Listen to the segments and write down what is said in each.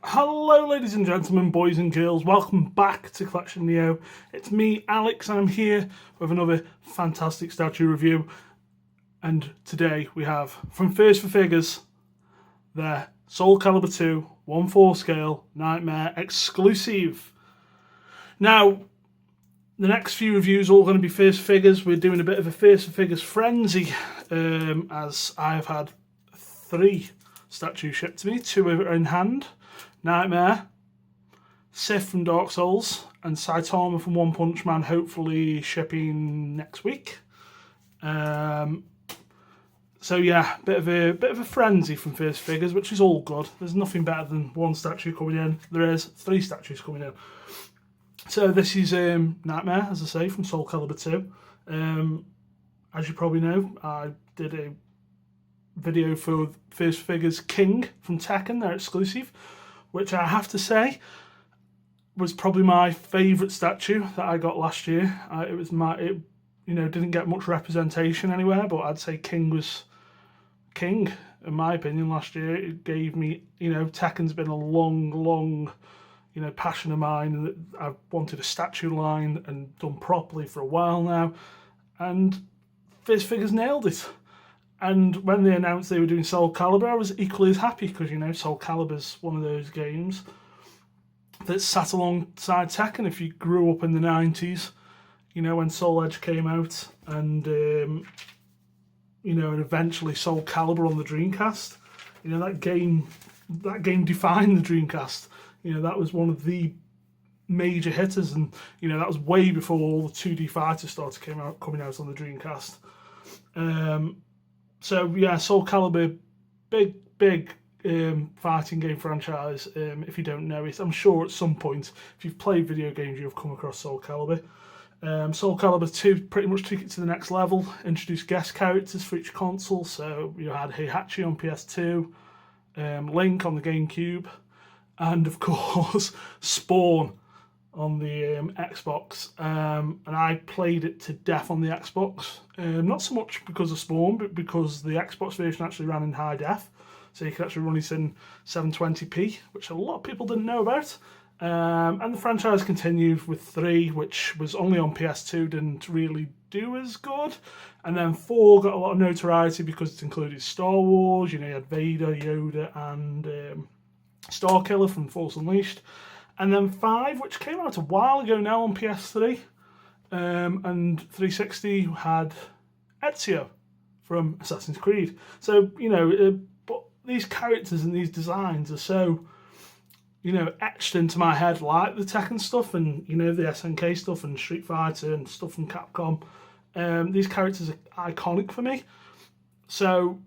Hello ladies and gentlemen, boys and girls, welcome back to Collection Neo. It's me, Alex, and I'm here with another fantastic statue review. And today we have, from First for Figures, their Soul Calibur 2 1/4 scale Nightmare exclusive. Now, the next few reviews are all going to be First Figures. We're doing a bit of a First for Figures frenzy, as I have had 3 statues shipped to me, 2 are in hand. Nightmare, Sif from Dark Souls, and Saitama from One Punch Man, hopefully shipping next week. So yeah, bit of a frenzy from First Figures, which is all good. There's nothing better than 1 statue coming in. There is 3 statues coming in. So this is Nightmare, as I say, from Soul Calibur 2. As you probably know, I did a video for First Figures King from Tekken, their exclusive, which I have to say was probably my favourite statue that I got last year. It didn't get much representation anywhere, but I'd say King was king in my opinion last year. It gave me, Tekken's been a long, passion of mine, and I've wanted a statue line and done properly for a while now, and First Figures nailed it. And when they announced they were doing Soul Calibur, I was equally as happy because, Soul Calibur's one of those games that sat alongside Tekken. If you grew up in the 90s, when Soul Edge came out and, and eventually Soul Calibur on the Dreamcast, that game defined the Dreamcast. That was one of the major hitters, and, that was way before all the 2D fighters started coming out on the Dreamcast. So yeah, Soul Calibur, big fighting game franchise. If you don't know it, I'm sure at some point, if you've played video games, you've come across Soul Calibur. Soul Calibur 2 pretty much took it to the next level, introduced guest characters for each console. So you had Heihachi on PS2, Link on the GameCube, and of course Spawn on the Xbox, and I played it to death on the Xbox. Not so much because of Spawn, but because the Xbox version actually ran in high def, so you could actually run it in 720p, which a lot of people didn't know about. And the franchise continued with 3, which was only on PS2, didn't really do as good. And then 4 got a lot of notoriety because it included Star Wars. You had Vader, Yoda, and Starkiller from Force Unleashed. And then 5, which came out a while ago now on PS3 and 360, had Ezio from Assassin's Creed. So, but these characters and these designs are so, etched into my head, like the Tekken stuff and, the SNK stuff and Street Fighter and stuff from Capcom. These characters are iconic for me. So,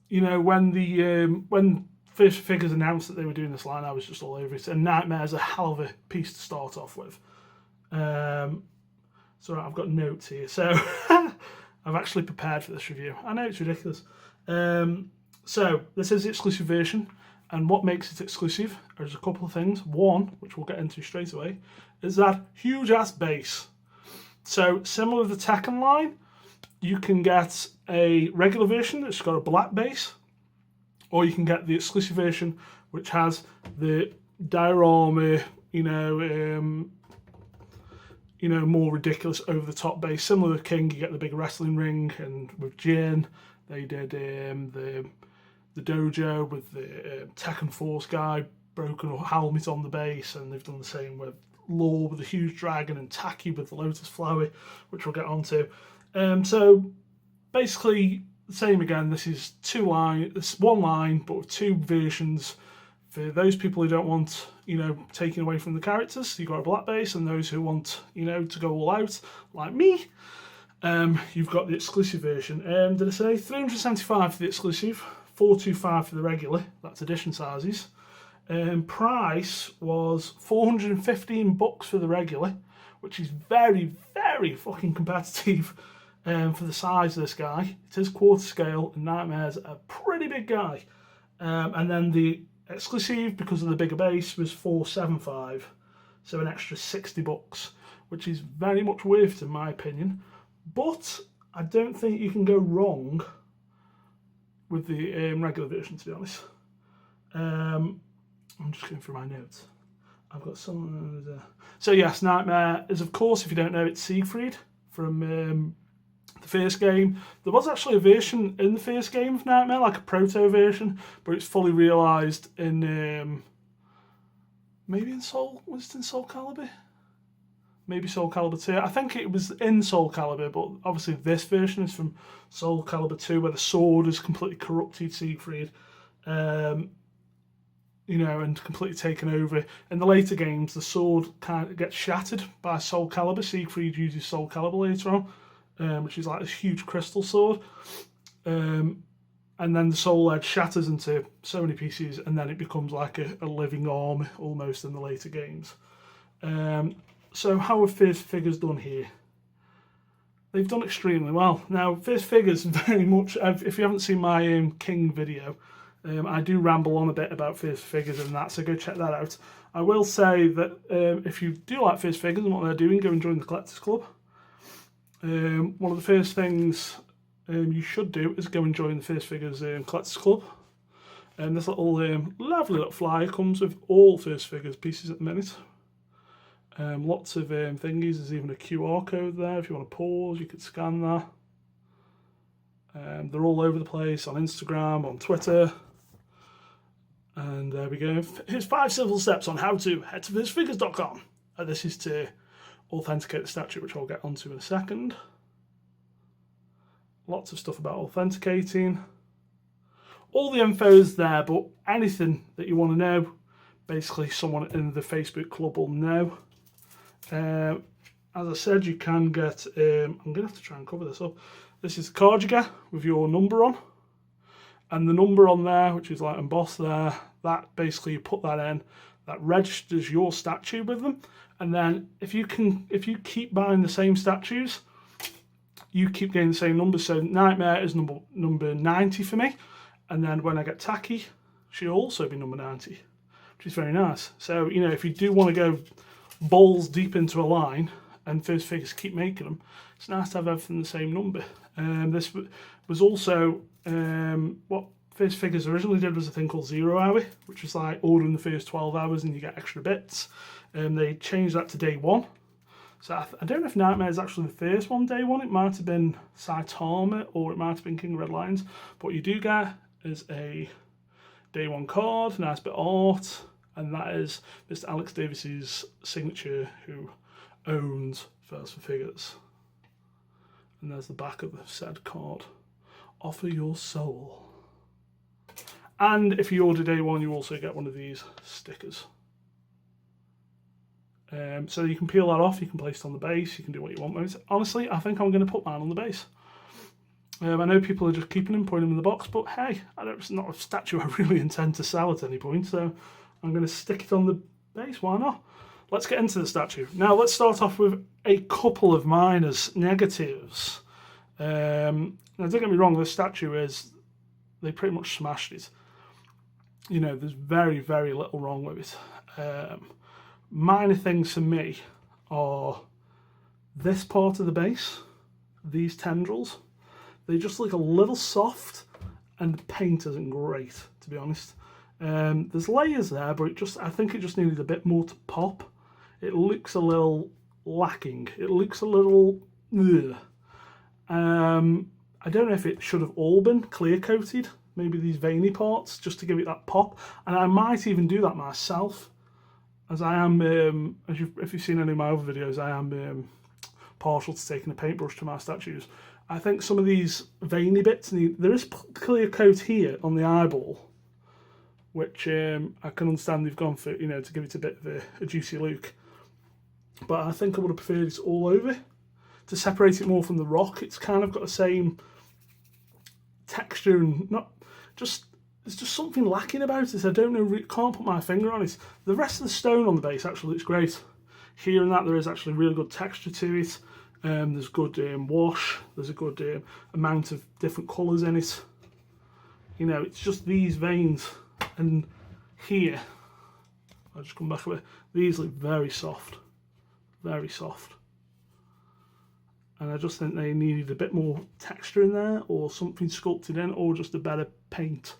when First Figures announced that they were doing this line, I was just all over it. And Nightmare's a hell of a piece to start off with. So I've got notes here. So I've actually prepared for this review. I know it's ridiculous. So this is the exclusive version. And what makes it exclusive? There's a couple of things. One, which we'll get into straight away, is that huge ass base. So similar to the Tekken line, you can get a regular version that's got a black base, or you can get the exclusive version, which has the diorama, more ridiculous over-the-top base. Similar to King, you get the big wrestling ring, and with Jin, they did the dojo with the Tekken Force guy, broken helmet on the base, and they've done the same with Law with the huge dragon, and Taki with the Lotus Flower, which we'll get onto. So basically, same again. This is 2 line. It's 1 line, but with 2 versions for those people who don't want, taking away from the characters. So you've got a black base, and those who want, to go all out, like me. You've got the exclusive version. Did I say $375 for the exclusive, $425 for the regular? That's edition sizes. Price was $415 for the regular, which is very, very fucking competitive. For the size of this guy. It is quarter scale, and Nightmare's a pretty big guy. And then the exclusive, because of the bigger base, was $475, so an extra $60, which is very much worth it in my opinion. But I don't think you can go wrong with the regular version, to be honest. I'm just going through my notes. I've got some. So yes, Nightmare is, of course, if you don't know, it's Siegfried from the first game. There was actually a version in the first game of Nightmare, like a proto version, but it's fully realised in maybe in Soul. Was it in Soul Calibur? Maybe Soul Calibur 2. I think it was in Soul Calibur, but obviously this version is from Soul Calibur 2, where the sword is completely corrupted Siegfried. You know, and completely taken over. In the later games, the sword kind of gets shattered by Soul Calibur. Siegfried uses Soul Calibur later on, which is like this huge crystal sword. And then the soul edge shatters into so many pieces, and then it becomes like a living arm almost in the later games. So how are First Figures done here? They've done extremely well. Now, First Figures very much, if you haven't seen my King video, I do ramble on a bit about First Figures and that, so go check that out. I will say that if you do like First Figures and what they're doing, go and join the Collectors Club. One of the first things you should do is go and join the First Figures Collectors Club. This little lovely little flyer comes with all First Figures pieces at the minute. Lots of thingies. There's even a QR code there if you want to pause, you could scan that. They're all over the place on Instagram, on Twitter. And there we go. Here's 5 simple steps on how to head to firstfigures.com. This is to authenticate the statue, which I'll get onto in a second. Lots of stuff about authenticating. All the info's there, but anything that you want to know, basically someone in the Facebook club will know. As I said, you can get, I'm going to have to try and cover this up. This is the card you get with your number on. And the number on there, which is like embossed there, that basically you put that in, that registers your statue with them. And then if you keep buying the same statues, you keep getting the same numbers. So Nightmare is number 90 for me. And then when I get Tacky, she'll also be number 90, which is very nice. So, you know, if you do want to go balls deep into a line and First Figures keep making them, it's nice to have everything the same number. This was also what First Figures originally did was a thing called 0 hour, which was like ordering the first 12 hours and you get extra bits. They changed that to day 1. So I don't know if Nightmare is actually the first one day 1. It might have been Saitama or it might have been King of Red Lions. But what you do get is a day 1 card, nice bit of art, and that is Mr. Alex Davis's signature, who owns First Figures. And there's the back of the said card. Offer your soul. And if you order day 1, you also get one of these stickers. So you can peel that off, you can place it on the base, you can do what you want with it. Honestly, I think I'm going to put mine on the base. I know people are just keeping them, putting them in the box, but hey, it's not a statue I really intend to sell at any point, so I'm going to stick it on the base, why not? Let's get into the statue. Now, let's start off with a couple of minors, negatives. Now, don't get me wrong, this statue they pretty much smashed it. You know, there's very, very little wrong with it. Minor things for me are this part of the base, these tendrils. They just look a little soft, and the paint isn't great, to be honest. There's layers there, but I think it just needed a bit more to pop. It looks a little lacking. It looks a little... Ugh. I don't know if it should have all been clear coated, maybe these veiny parts, just to give it that pop. And I might even do that myself, as I am, if you've seen any of my other videos, I am partial to taking a paintbrush to my statues. I think some of these veiny bits there is clear coat here on the eyeball, which I can understand they've gone for, you know, to give it a bit of a juicy look. But I think I would have preferred it all over to separate it more from the rock. It's kind of got the same texture and there's just something lacking about it. I don't know, can't put my finger on it. The rest of the stone on the base actually looks great. Here and that, there is actually really good texture to it. There's good wash. There's a good amount of different colours in it. You know, it's just these veins. And here, I'll just come back a bit. These look very soft. Very soft. And I just think they needed a bit more texture in there, or something sculpted in, or just a better paint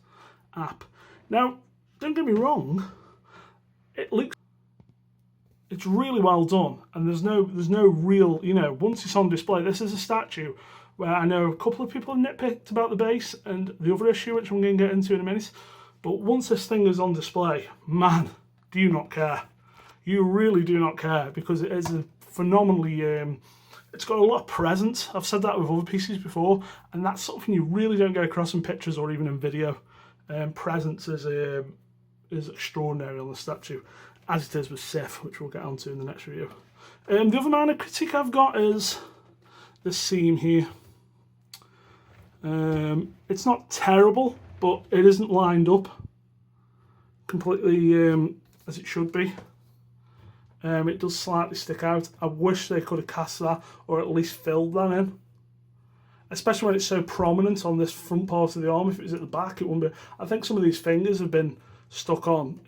app. Now, don't get me wrong, it's really well done, and there's no real, you know, once it's on display, this is a statue where I know a couple of people have nitpicked about the base and the other issue, which I'm going to get into in a minute, but once this thing is on display, man, do you not care. You really do not care, because it is a phenomenally, it's got a lot of presence. I've said that with other pieces before, and that's something you really don't get across in pictures or even in video. Presence is extraordinary on the statue, as it is with Sif, which we'll get onto in the next review. The other minor critique I've got is this seam here. It's not terrible, but it isn't lined up completely as it should be. It does slightly stick out. I wish they could have cast that, or at least filled that in. Especially when it's so prominent on this front part of the arm. If it was at the back, it wouldn't be. I think some of these fingers have been stuck on,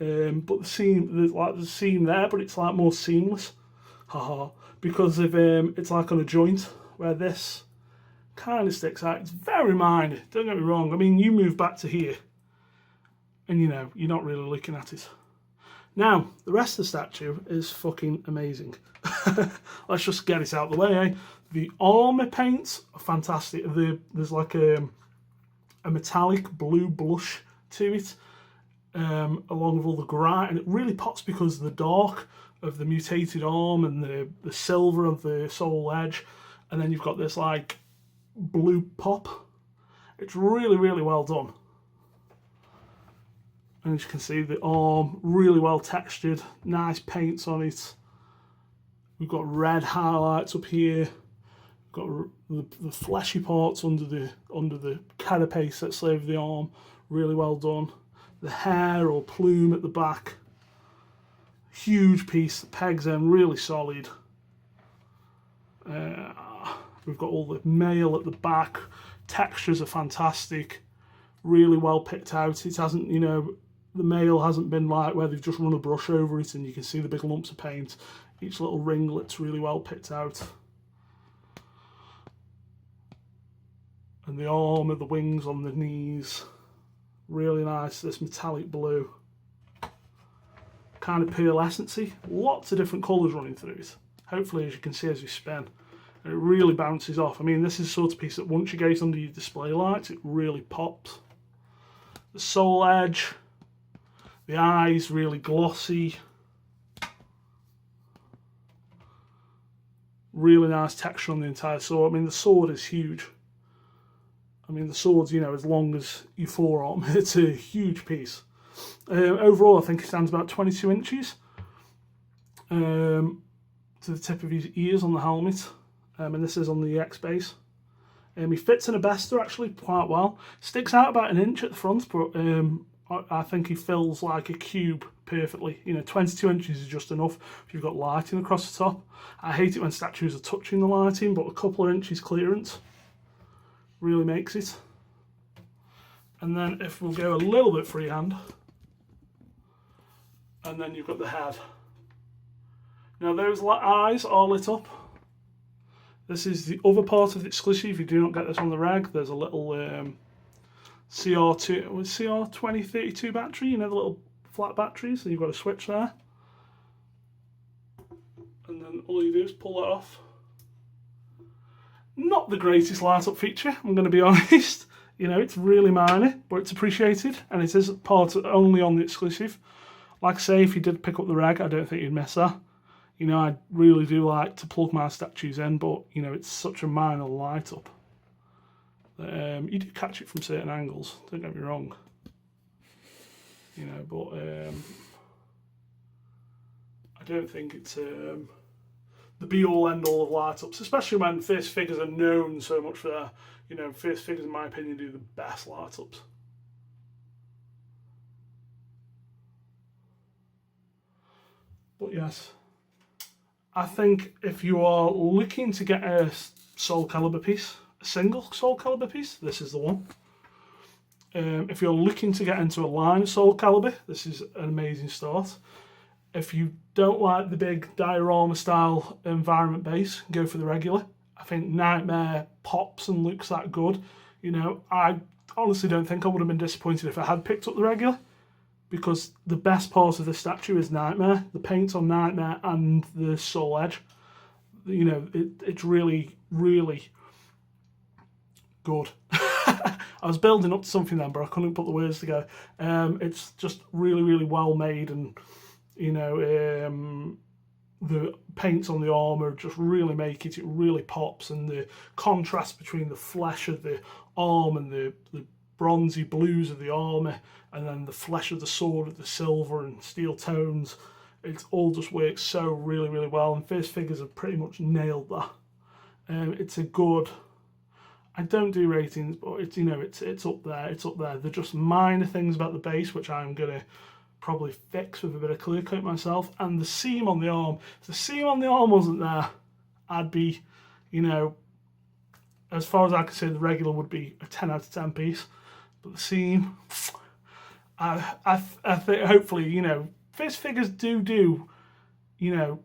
but the seam, there's a seam there, but it's like more seamless. Haha. Because of it's like on a joint, where this kind of sticks out. It's very minor, don't get me wrong. I mean, you move back to here, and you know, you're not really looking at it. Now, the rest of the statue is fucking amazing. Let's just get it out of the way, eh? The armour paints are fantastic. There's like a metallic blue blush to it, along with all the grime, and it really pops because of the dark of the mutated arm and the silver of the soul edge, and then you've got this like blue pop. It's really, really well done. And as you can see, the arm, really well textured, nice paints on it. We've got red highlights up here. We've got the fleshy parts under the carapace that's over the arm, really well done. The hair or plume at the back, huge piece, the pegs in, really solid. We've got all the mail at the back, textures are fantastic, really well picked out. It hasn't, you know, the mail hasn't been like where they've just run a brush over it and you can see the big lumps of paint. Each little ringlet's really well picked out. And the arm of the wings on the knees, really nice. This metallic blue, kind of pearlescent-y, lots of different colours running through it. Hopefully, as you can see as you spin, it really bounces off. I mean, this is the sort of piece that once you get it under your display lights, it really pops. The soul edge, the eyes really glossy, really nice texture on the entire sword. I mean, the sword is huge. I mean, the sword's, you know, as long as your forearm. It's a huge piece. Overall, I think it stands about 22 inches to the tip of his ears on the helmet. And this is on the EX base. He fits in a Bester actually quite well. Sticks out about an inch at the front, but I think he fills like a cube perfectly. You know, 22 inches is just enough if you've got lighting across the top. I hate it when statues are touching the lighting, but a couple of inches clearance really makes it. And then if we'll go a little bit freehand, and then you've got the head. Now those eyes are lit up. This is the other part of the exclusive. You do not get this on the reg. There's a little CR2032 battery, you know, the little flat batteries, so you've got a switch there. And then all you do is pull that off. Not the greatest light up feature, I'm going to be honest. You know, it's really minor, but it's appreciated, and it is part only on the exclusive. Like I say, if you did pick up the reg, I don't think you'd miss that. You know, I really do like to plug my statues in, but, you know, it's such a minor light up. You do catch it from certain angles, don't get me wrong. You know, but I don't think it's the be-all, end-all of light-ups, especially when face figures are known so much for their, you know, face figures, in my opinion, do the best light-ups. But yes, I think if you are looking to get a Soul Calibur piece, a single Soul Calibur piece, this is the one. If you're looking to get into a line of Soul Calibur, this is an amazing start. If you don't like the big diorama style environment base, go for the regular. I think Nightmare pops and looks that good. You know, I honestly don't think I would have been disappointed if I had picked up the regular, because the best part of the statue is Nightmare. The paint on Nightmare and the soul edge. You know, it's really, really good. I was building up to something then, but I couldn't put the words together. It's just really, really well made, and you know, the paints on the armour just really make it. It really pops, and the contrast between the flesh of the arm and the bronzy blues of the armour, and then the flesh of the sword with the silver and steel tones. It all just works so really, really well, and First Figures have pretty much nailed that. It's a good. I don't do ratings, but it's, you know, it's up there. It's up there. They're just minor things about the base, which I'm gonna probably fix with a bit of clear coat myself. And the seam on the arm. If the seam on the arm wasn't there, I'd be, you know, as far as I could say, the regular would be a 10 out of 10 piece. But the seam, I think hopefully, you know, First Figures do, you know,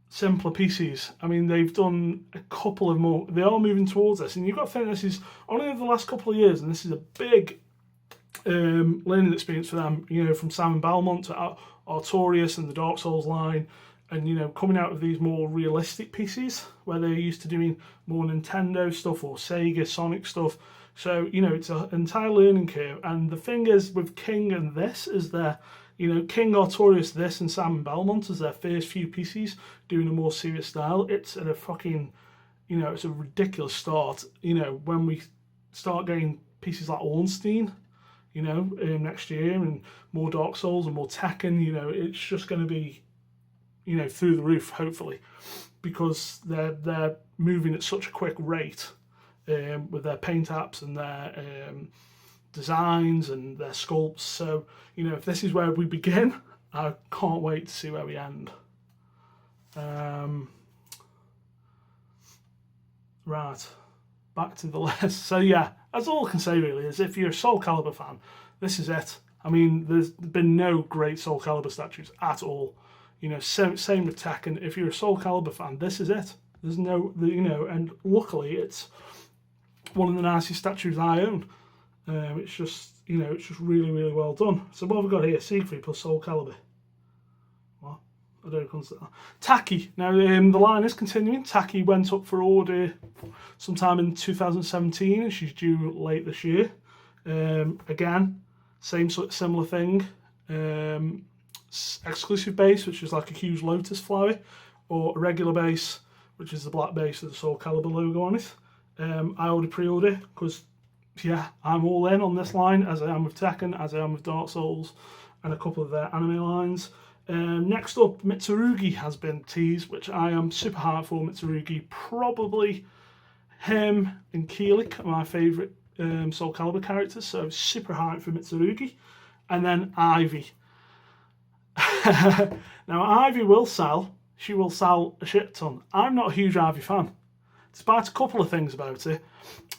simpler pieces. I mean, they've done a couple of more. They are moving towards this, and you've got to think this is only over the last couple of years, and this is a big learning experience for them. You know, from Simon Belmont to Artorias and the Dark Souls line, and you know, coming out of these more realistic pieces where they're used to doing more Nintendo stuff or Sega, Sonic stuff. So you know, it's an entire learning curve. And the thing is, with King and this is their, you know, King, Artorias, this, and Simon Belmont as their first few pieces doing a more serious style. It's at a fucking, you know, it's a ridiculous start. You know, when we start getting pieces like Ornstein, you know, next year, and more Dark Souls and more Tekken, you know, it's just going to be, you know, through the roof, hopefully, because they're moving at such a quick rate with their paint apps and their designs and their sculpts. So, you know, if this is where we begin, I can't wait to see where we end. Right, back to the list. So yeah, that's all I can say really, is if you're a Soul Calibur fan, this is it. I mean, there's been no great Soul Calibur statues at all. You know, same with Tekken. If you're a Soul Calibur fan, this is it. There's no, you know, and luckily it's one of the nicest statues I own. It's just, you know, it's just really, really well done. So what have we got here? Siegfried plus Soul Calibur. What? I don't consider that. Taki. Now, the line is continuing. Taki went up for order sometime in 2017, and she's due late this year. Again, same sort of similar thing. Exclusive base, which is like a huge lotus flower, or a regular base, which is the black base with the Soul Calibur logo on it. I already pre-order because, yeah, I'm all in on this line, as I am with Tekken, as I am with Dark Souls, and a couple of their anime lines. Next up, Mitsurugi has been teased, which I am super hyped for. Mitsurugi, probably him and Keelik are my favourite Soul Calibur characters, so super hyped for Mitsurugi. And then Ivy. Now, Ivy will sell. She will sell a shit ton. I'm not a huge Ivy fan, despite a couple of things about it.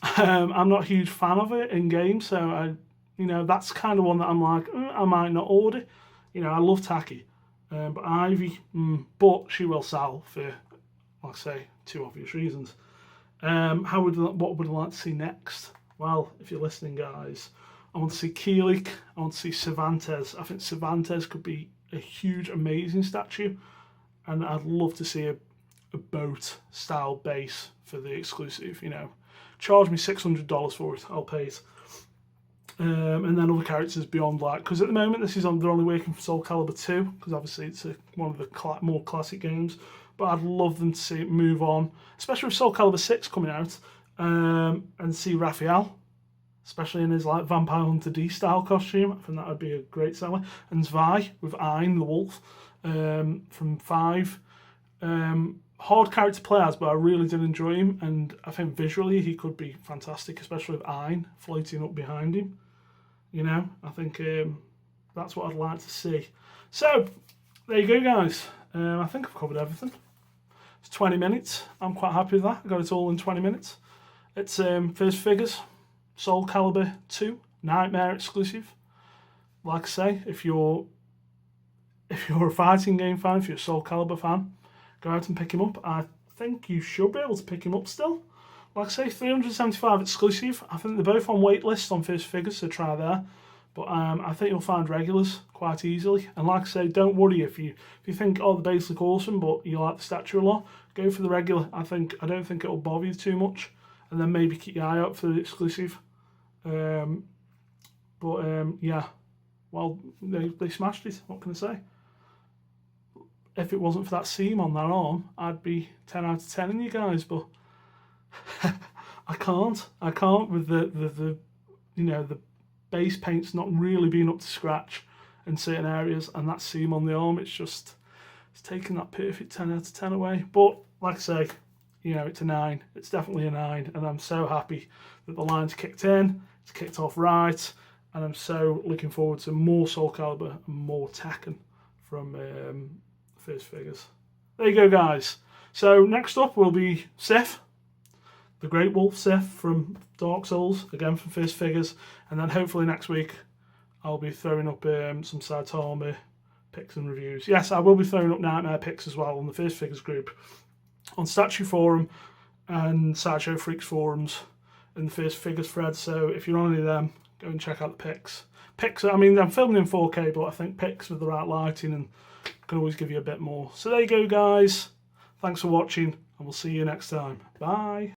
I'm not a huge fan of it in game, so you know, that's kind of one that I'm like, I might not order. You know, I love Taki, but Ivy, but she will sell for, like I say, two obvious reasons. What would I like to see next? Well, if you're listening, guys, I want to see Keelik. I want to see Cervantes. I think Cervantes could be a huge, amazing statue, and I'd love to see a boat style base for the exclusive. You know, charge me $600 for it, I'll pay it. And then other characters beyond that, because at the moment they're only working for Soul Calibur 2, because obviously it's one of the more classic games. But I'd love them to see it move on, especially with Soul Calibur 6 coming out, and see Raphael, especially in his like Vampire Hunter D style costume. I think that would be a great seller. And Zwei with Ein the wolf from 5. Hard character players, but I really did enjoy him, and I think visually he could be fantastic, especially with Ein floating up behind him. You know, I think that's what I'd like to see. So, there you go, guys. I think I've covered everything. It's 20 minutes. I'm quite happy with that. I got it all in 20 minutes. It's First Figures, Soul Calibur 2, Nightmare exclusive. Like I say, if you're a fighting game fan, if you're a Soul Calibur fan, go out and pick him up. I think you should be able to pick him up still. Like I say, $375 exclusive. I think they're both on wait lists on First Figures, so try there. But I think you'll find regulars quite easily. And like I say, don't worry if you think, oh, the base look awesome, but you like the statue a lot, go for the regular. I don't think it'll bother you too much. And then maybe keep your eye out for the exclusive. Yeah, well, they smashed it. What can I say? If it wasn't for that seam on that arm, I'd be 10 out of 10 in you guys, but I can't with the the base paint's not really being up to scratch in certain areas, and that seam on the arm, it's taking that perfect 10 out of 10 away. But like I say, it's a 9. It's definitely a 9, and I'm so happy that the line's kicked in, it's kicked off right, and I'm so looking forward to more Soul Calibur and more Tekken from First Figures. There you go, guys. So next up will be Sif, the Great Wolf Sif from Dark Souls, again from First Figures, and then hopefully next week I'll be throwing up some Saitama picks and reviews. Yes, I will be throwing up Nightmare picks as well on the First Figures group, on Statue Forum and Sideshow Freaks forums and the First Figures thread. So if you're on any of them, go and check out the pics. I mean, I'm filming in 4K, but I think pics with the right lighting and can always give you a bit more. So there you go, guys. Thanks for watching, and we'll see you next time. Bye.